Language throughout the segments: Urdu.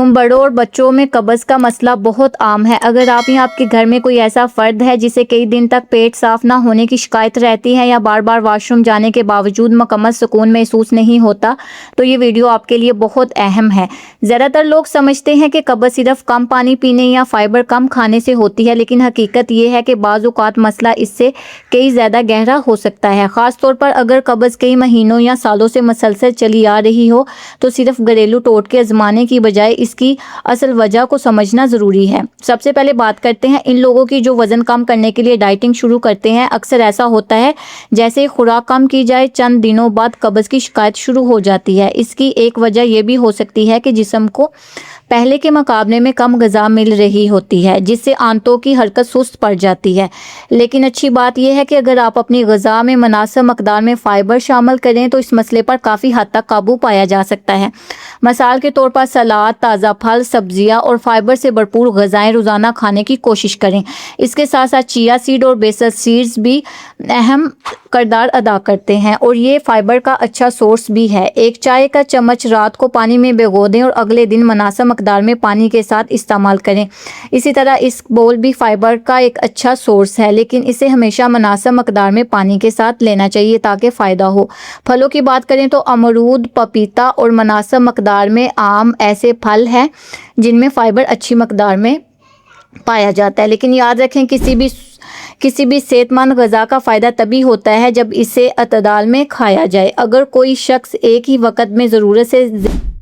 بڑوں اور بچوں میں قبض کا مسئلہ بہت عام ہے۔ اگر آپ یا آپ کے گھر میں کوئی ایسا فرد ہے جسے کئی دن تک پیٹ صاف نہ ہونے کی شکایت رہتی ہے یا بار بار واش روم جانے کے باوجود مکمل سکون محسوس نہیں ہوتا، تو یہ ویڈیو آپ کے لیے بہت اہم ہے۔ زیادہ تر لوگ سمجھتے ہیں کہ قبض صرف کم پانی پینے یا فائبر کم کھانے سے ہوتی ہے، لیکن حقیقت یہ ہے کہ بعض اوقات مسئلہ اس سے کئی زیادہ گہرا ہو سکتا ہے۔ خاص طور پر اگر قبض کئی مہینوں یا سالوں سے مسلسل چلی آ رہی ہو تو صرف گھریلو ٹوٹکے آزمانے کی بجائے اس کی اصل وجہ کو سمجھنا ضروری ہے۔ سب سے پہلے بات کرتے ہیں ان لوگوں کی جو وزن کم کرنے کے لیے ڈائٹنگ شروع کرتے ہیں۔ اکثر ایسا ہوتا ہے جیسے ہی خوراک کم کی جائے چند دنوں بعد قبض کی شکایت شروع ہو جاتی ہے۔ اس کی ایک وجہ یہ بھی ہو سکتی ہے کہ جسم کو پہلے کے مقابلے میں کم غذا مل رہی ہوتی ہے، جس سے آنتوں کی حرکت سست پڑ جاتی ہے۔ لیکن اچھی بات یہ ہے کہ اگر آپ اپنی غذا میں مناسب مقدار میں فائبر شامل کریں تو اس مسئلے پر کافی حد تک قابو پایا جا سکتا ہے۔ مثال کے طور پر سلاد، تازہ پھل، سبزیاں اور فائبر سے بھرپور غذائیں روزانہ کھانے کی کوشش کریں۔ اس کے ساتھ ساتھ چیا سیڈ اور بیسل سیڈز بھی اہم کردار ادا کرتے ہیں اور یہ فائبر کا اچھا سورس بھی ہے۔ ایک چائے کا چمچ رات کو پانی میں بھگو دیں اور اگلے دن مناسب مقدار میں پانی کے ساتھ استعمال کریں۔ اسی طرح اس بول بھی فائبر کا ایک اچھا سورس ہے، لیکن اسے ہمیشہ مناسب مقدار میں پانی کے ساتھ لینا چاہیے تاکہ فائدہ ہو۔ پھلوں کی بات کریں تو امرود، پپیتا اور مناسب مقدار میں آم ایسے پھل ہیں جن میں فائبر اچھی مقدار میں پایا جاتا ہے، لیکن یاد رکھیں کسی بھی صحت مند غذا کا فائدہ تبھی ہوتا ہے جب اسے اعتدال میں کھایا جائے۔ اگر کوئی شخص ایک ہی وقت میں ضرورت سے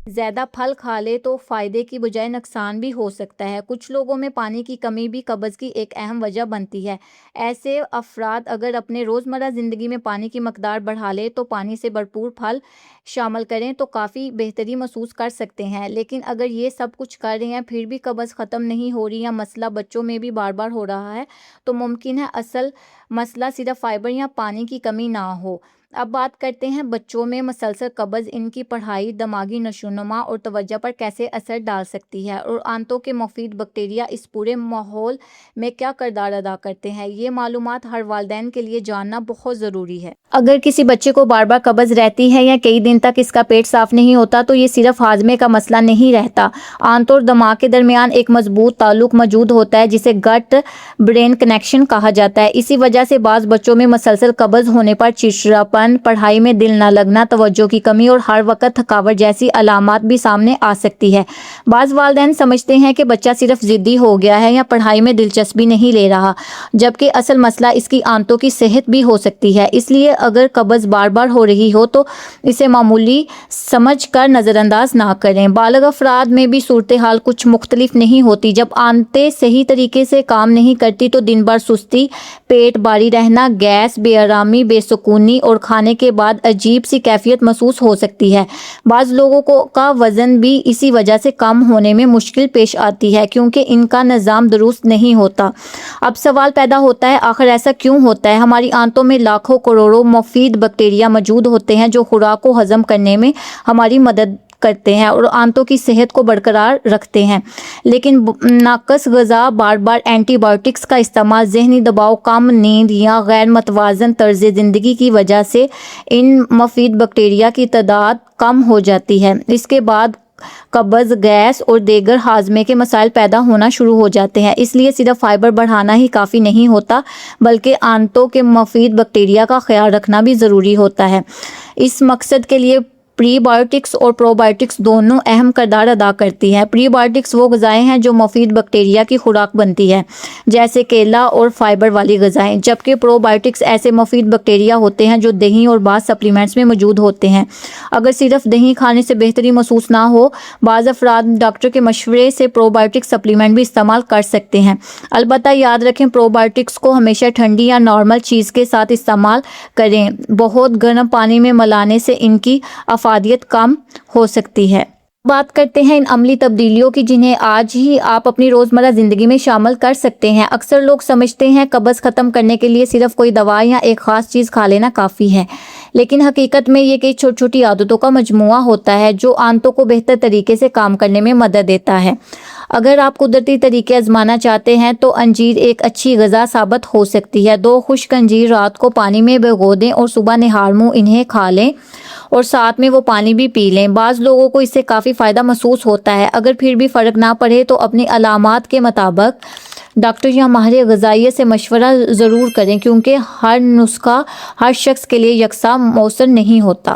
زیادہ پھل کھا لے تو فائدے کی بجائے نقصان بھی ہو سکتا ہے۔ کچھ لوگوں میں پانی کی کمی بھی قبض کی ایک اہم وجہ بنتی ہے۔ ایسے افراد اگر اپنے روزمرہ زندگی میں پانی کی مقدار بڑھا لیں تو پانی سے بھرپور پھل شامل کریں تو کافی بہتری محسوس کر سکتے ہیں۔ لیکن اگر یہ سب کچھ کر رہے ہیں پھر بھی قبض ختم نہیں ہو رہی یا مسئلہ بچوں میں بھی بار بار ہو رہا ہے تو ممکن ہے اصل مسئلہ صرف فائبر یا پانی کی کمی نہ ہو۔ اب بات کرتے ہیں بچوں میں مسلسل قبض ان کی پڑھائی، دماغی نشوونما اور توجہ پر کیسے اثر ڈال سکتی ہے اور آنتوں کے مفید بیکٹیریا اس پورے ماحول میں کیا کردار ادا کرتے ہیں۔ یہ معلومات ہر والدین کے لیے جاننا بہت ضروری ہے۔ اگر کسی بچے کو بار بار قبض رہتی ہے یا کئی دن تک اس کا پیٹ صاف نہیں ہوتا تو یہ صرف ہاضمے کا مسئلہ نہیں رہتا۔ آنتوں اور دماغ کے درمیان ایک مضبوط تعلق موجود ہوتا ہے جسے گٹ برین کنیکشن کہا جاتا ہے۔ اسی وجہ سے بعض بچوں میں مسلسل قبض ہونے پر چڑچڑاپن، پڑھائی میں دل نہ لگنا، توجہ کی کمی اور ہر وقت تھکاوٹ جیسی علامات بھی سامنے آ سکتی ہے۔ بعض والدین سمجھتے ہیں کہ بچہ صرف ضدی ہو گیا ہے یا پڑھائی میں دلچسپی نہیں لے رہا، جبکہ اصل مسئلہ اس کی آنتوں کی صحت بھی ہو سکتی ہے۔ اس لیے اگر قبض بار بار ہو رہی ہو تو اسے معمولی سمجھ کر نظر انداز نہ کریں۔ بالغ افراد میں بھی صورتحال کچھ مختلف نہیں ہوتی۔ جب آنتیں صحیح طریقے سے کام نہیں کرتی تو دن بھر سستی، پیٹ بھاری رہنا، گیس، بے آرامی، بے سکونی اور کھانے کے بعد عجیب سی کیفیت محسوس ہو سکتی ہے۔ بعض لوگوں کا وزن بھی اسی وجہ سے کم ہونے میں مشکل پیش آتی ہے کیونکہ ان کا نظام درست نہیں ہوتا۔ اب سوال پیدا ہوتا ہے آخر ایسا کیوں ہوتا ہے؟ ہماری آنتوں میں لاکھوں کروڑوں مفید بیکٹیریا موجود ہوتے ہیں جو خوراک کو ہضم کرنے میں ہماری مدد کرتے ہیں اور آنتوں کی صحت کو برقرار رکھتے ہیں، لیکن ناقص غذا، بار بار اینٹی بایوٹکس کا استعمال، ذہنی دباؤ، کم نیند یا غیر متوازن طرز زندگی کی وجہ سے ان مفید بیکٹیریا کی تعداد کم ہو جاتی ہے۔ اس کے بعد قبض، گیس اور دیگر ہاضمے کے مسائل پیدا ہونا شروع ہو جاتے ہیں۔ اس لیے صرف فائبر بڑھانا ہی کافی نہیں ہوتا بلکہ آنتوں کے مفید بیکٹیریا کا خیال رکھنا بھی ضروری ہوتا ہے۔ اس مقصد کے لیے پری بایوٹکس اور پرو بایوٹکس دونوں اہم کردار ادا کرتی ہیں۔ پری بایوٹکس وہ غذائیں ہیں جو مفید بیکٹیریا کی خوراک بنتی ہے، جیسے کیلا اور فائبر والی غذائیں، جبکہ پرو بایوٹکس ایسے مفید بیکٹیریا ہوتے ہیں جو دہی اور بعض سپلیمنٹس میں موجود ہوتے ہیں۔ اگر صرف دہی کھانے سے بہتری محسوس نہ ہو، بعض افراد ڈاکٹر کے مشورے سے پرو بایوٹک سپلیمنٹ بھی استعمال کر سکتے ہیں۔ البتہ یاد رکھیں پرو بایوٹکس کو ہمیشہ ٹھنڈی یا نارمل چیز کے ساتھ استعمال کریں۔ بہت گرم پانی میں ملانے سے ان کی افادیت کم ہو سکتی ہے۔ بات کرتے ہیں ان عملی تبدیلیوں کی جنہیں آج ہی آپ اپنی روزمرہ زندگی میں شامل کر سکتے ہیں۔ اکثر لوگ سمجھتے ہیں قبض ختم کرنے کے لیے صرف کوئی دوا یا ایک خاص چیز کھا لینا کافی ہے، لیکن حقیقت میں یہ کئی چھوٹی چھوٹی عادتوں کا مجموعہ ہوتا ہے جو آنتوں کو بہتر طریقے سے کام کرنے میں مدد دیتا ہے۔ اگر آپ قدرتی طریقے آزمانا چاہتے ہیں تو انجیر ایک اچھی غذا ثابت ہو سکتی ہے۔ 2 خشک انجیر رات کو پانی میں بھگو دیں اور صبح نہار منہ انہیں کھا لیں اور ساتھ میں وہ پانی بھی پی لیں۔ بعض لوگوں کو اس سے کافی فائدہ محسوس ہوتا ہے۔ اگر پھر بھی فرق نہ پڑے تو اپنی علامات کے مطابق ڈاکٹر یا ماہر غذائیت سے مشورہ ضرور کریں، کیونکہ ہر نسخہ ہر شخص کے لیے یکساں مؤثر نہیں ہوتا۔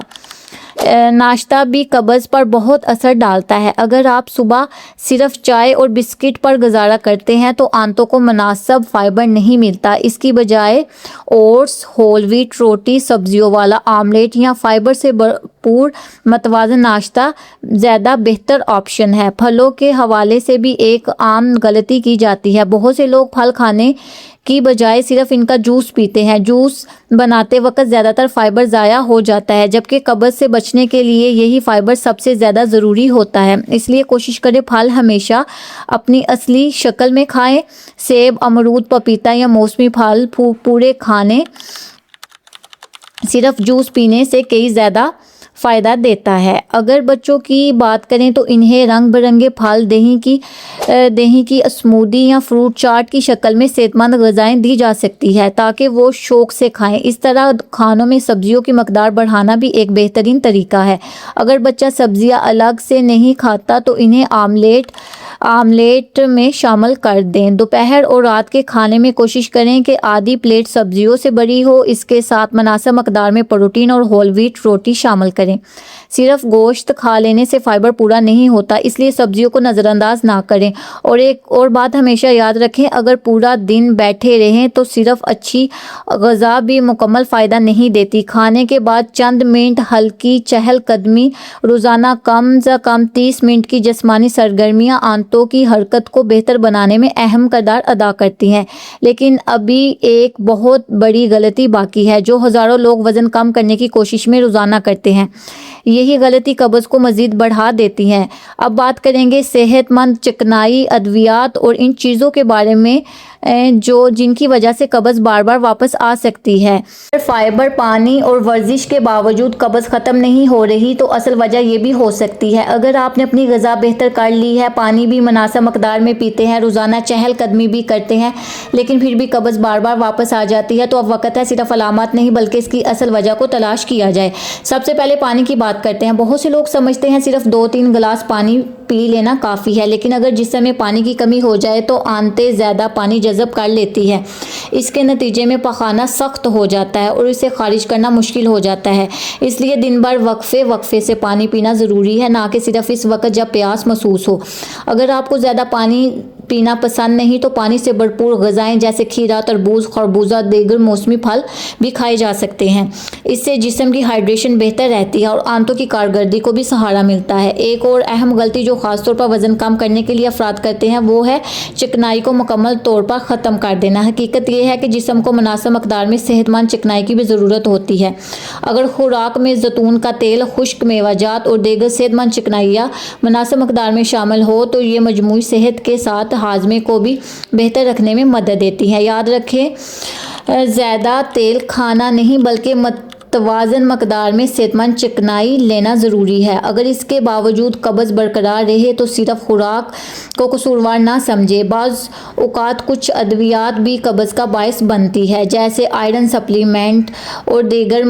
ناشتہ بھی قبض پر بہت اثر ڈالتا ہے۔ اگر آپ صبح صرف چائے اور بسکٹ پر گزارا کرتے ہیں تو آنتوں کو مناسب فائبر نہیں ملتا۔ اس کی بجائے اوٹس، ہول ویٹ روٹی، سبزیوں والا آملیٹ یا فائبر سے بھرپور متوازن ناشتہ زیادہ بہتر آپشن ہے۔ پھلوں کے حوالے سے بھی ایک عام غلطی کی جاتی ہے۔ بہت سے لوگ پھل کھانے کی بجائے صرف ان کا جوس پیتے ہیں۔ جوس بناتے وقت زیادہ تر فائبر ضائع ہو جاتا ہے، جبکہ قبض سے بچنے کے لیے یہی فائبر سب سے زیادہ ضروری ہوتا ہے۔ اس لیے کوشش کریں پھل ہمیشہ اپنی اصلی شکل میں کھائیں۔ سیب، امرود، پپیتا یا موسمی پھل پورے کھانے صرف جوس پینے سے کئی زیادہ فائدہ دیتا ہے۔ اگر بچوں کی بات کریں تو انہیں رنگ برنگے پھل، دہی کی اسموودی یا فروٹ چاٹ کی شکل میں صحت مند غذائیں دی جا سکتی ہے تاکہ وہ شوق سے کھائیں۔ اس طرح کھانوں میں سبزیوں کی مقدار بڑھانا بھی ایک بہترین طریقہ ہے۔ اگر بچہ سبزیاں الگ سے نہیں کھاتا تو انہیں آملیٹ میں شامل کر دیں۔ دوپہر اور رات کے کھانے میں کوشش کریں کہ آدھی پلیٹ سبزیوں سے بھری ہو۔ اس کے ساتھ مناسب مقدار میں پروٹین اور ہول ویٹ روٹی شامل کریں۔ صرف گوشت کھا لینے سے فائبر پورا نہیں ہوتا، اس لیے سبزیوں کو نظر انداز نہ کریں۔ اور ایک اور بات ہمیشہ یاد رکھیں، اگر پورا دن بیٹھے رہیں تو صرف اچھی غذا بھی مکمل فائدہ نہیں دیتی۔ کھانے کے بعد چند منٹ ہلکی چہل قدمی، روزانہ کم از کم 30 منٹ کی جسمانی سرگرمیاں آنتوں کی حرکت کو بہتر بنانے میں اہم کردار ادا کرتی ہیں۔ لیکن ابھی ایک بہت بڑی غلطی باقی ہے جو ہزاروں لوگ وزن کم کرنے کی کوشش میں روزانہ کرتے ہیں۔ یہی غلطی قبض کو مزید بڑھا دیتی ہے۔ اب بات کریں گے صحت مند چکنائی، ادویات اور ان چیزوں کے بارے میں جن کی وجہ سے قبض بار بار واپس آ سکتی ہے۔ فائبر، پانی اور ورزش کے باوجود قبض ختم نہیں ہو رہی تو اصل وجہ یہ بھی ہو سکتی ہے۔ اگر آپ نے اپنی غذا بہتر کر لی ہے، پانی بھی مناسب مقدار میں پیتے ہیں، روزانہ چہل قدمی بھی کرتے ہیں، لیکن پھر بھی قبض بار بار واپس آ جاتی ہے، تو اب وقت ہے صرف علامات نہیں بلکہ اس کی اصل وجہ کو تلاش کیا جائے۔ سب سے پہلے پانی کی بات کرتے ہیں۔ بہت سے لوگ سمجھتے ہیں صرف 2-3 گلاس پانی پی لینا کافی ہے، لیکن اگر جسم میں پانی کی کمی ہو جائے تو آنتیں زیادہ پانی جذب کر لیتی ہے۔ اس کے نتیجے میں پخانہ سخت ہو جاتا ہے اور اسے خارج کرنا مشکل ہو جاتا ہے۔ اس لیے دن بھر وقفے سے پانی پینا ضروری ہے، نہ کہ صرف اس وقت جب پیاس محسوس ہو۔ اگر آپ کو زیادہ پانی پینا پسند نہیں تو پانی سے بھرپور غذائیں جیسے کھیرا، تربوز، خربوزہ، دیگر موسمی پھل بھی کھائے جا سکتے ہیں۔ اس سے جسم کی ہائیڈریشن بہتر رہتی ہے اور آنتوں کی کارکردگی کو بھی سہارا ملتا ہے۔ ایک اور اہم غلطی جو خاص طور پر وزن کم کرنے کے لیے افراد کرتے ہیں وہ ہے چکنائی کو مکمل طور پر ختم کر دینا۔ حقیقت یہ ہے کہ جسم کو مناسب مقدار میں صحت مند چکنائی کی بھی ضرورت ہوتی ہے۔ اگر خوراک میں زیتون کا تیل، خشک میوہ جات اور دیگر صحت مند چکنائیاں مناسب مقدار میں شامل ہو تو یہ مجموعی صحت کے ساتھ ہاضمے کو بھی بہتر رکھنے میں مدد دیتی ہیں۔ یاد رکھیں، زیادہ تیل کھانا نہیں بلکہ متوازن مقدار میں صحت مند چکنائی لینا ضروری ہے۔ اگر اس کے باوجود قبض برقرار رہے تو صرف خوراک کو قصوروار نہ سمجھیں۔ بعض اوقات کچھ ادویات بھی قبض کا باعث بنتی ہے، جیسے آئرن سپلیمنٹ اور دیگر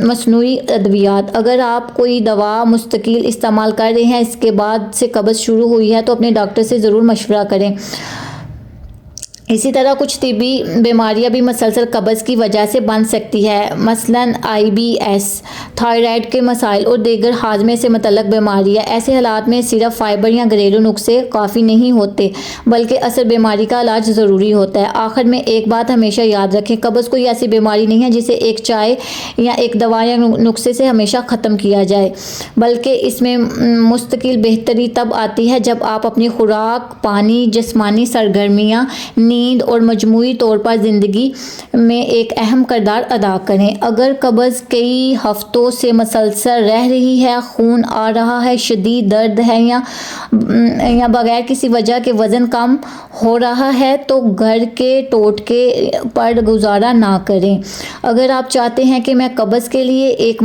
مصنوعی ادویات۔ اگر آپ کوئی دوا مستقل استعمال کر رہے ہیں، اس کے بعد سے قبض شروع ہوئی ہے تو اپنے ڈاکٹر سے ضرور مشورہ کریں۔ اسی طرح کچھ طبی بیماریاں بھی مسلسل قبض کی وجہ سے بن سکتی ہے، مثلاً IBS، تھائرائیڈ کے مسائل اور دیگر ہاضمے سے متعلق بیماریاں۔ ایسے حالات میں صرف فائبر یا گھریلو نسخے کافی نہیں ہوتے بلکہ اصل بیماری کا علاج ضروری ہوتا ہے۔ آخر میں ایک بات ہمیشہ یاد رکھیں، قبض کوئی ایسی بیماری نہیں ہے جسے ایک چائے یا ایک دوا یا نسخے سے ہمیشہ ختم کیا جائے، بلکہ اس میں مستقل بہتری تب آتی ہے جب آپ اپنی خوراک، پانی، جسمانی سرگرمیاں، نیند اور مجموعی طور پر زندگی میں ایک اہم کردار ادا کریں۔ اگر قبض کئی ہفتوں سے مسلسل رہ رہی ہے، خون آ رہا ہے، شدید درد ہے یا بغیر کسی وجہ کے وزن کم ہو رہا ہے تو گھر کے ٹوٹکے پر گزارا نہ کریں۔ اگر آپ چاہتے ہیں کہ میں قبض کے لیے ایک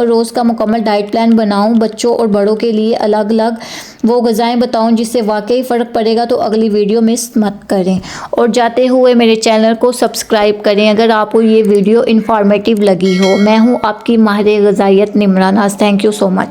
روز کا مکمل ڈائٹ پلان بناؤں، بچوں اور بڑوں کے لیے الگ الگ وہ غذائیں بتاؤں جس سے واقعی فرق پڑے گا تو اگلی ویڈیو مس مت کریں، اور جاتے ہوئے میرے چینل کو سبسکرائب کریں اگر آپ کو یہ ویڈیو انفارمیٹیو لگی ہو۔ میں ہوں آپ کی ماہر غذائیت Nimra Naz. Thank you so much.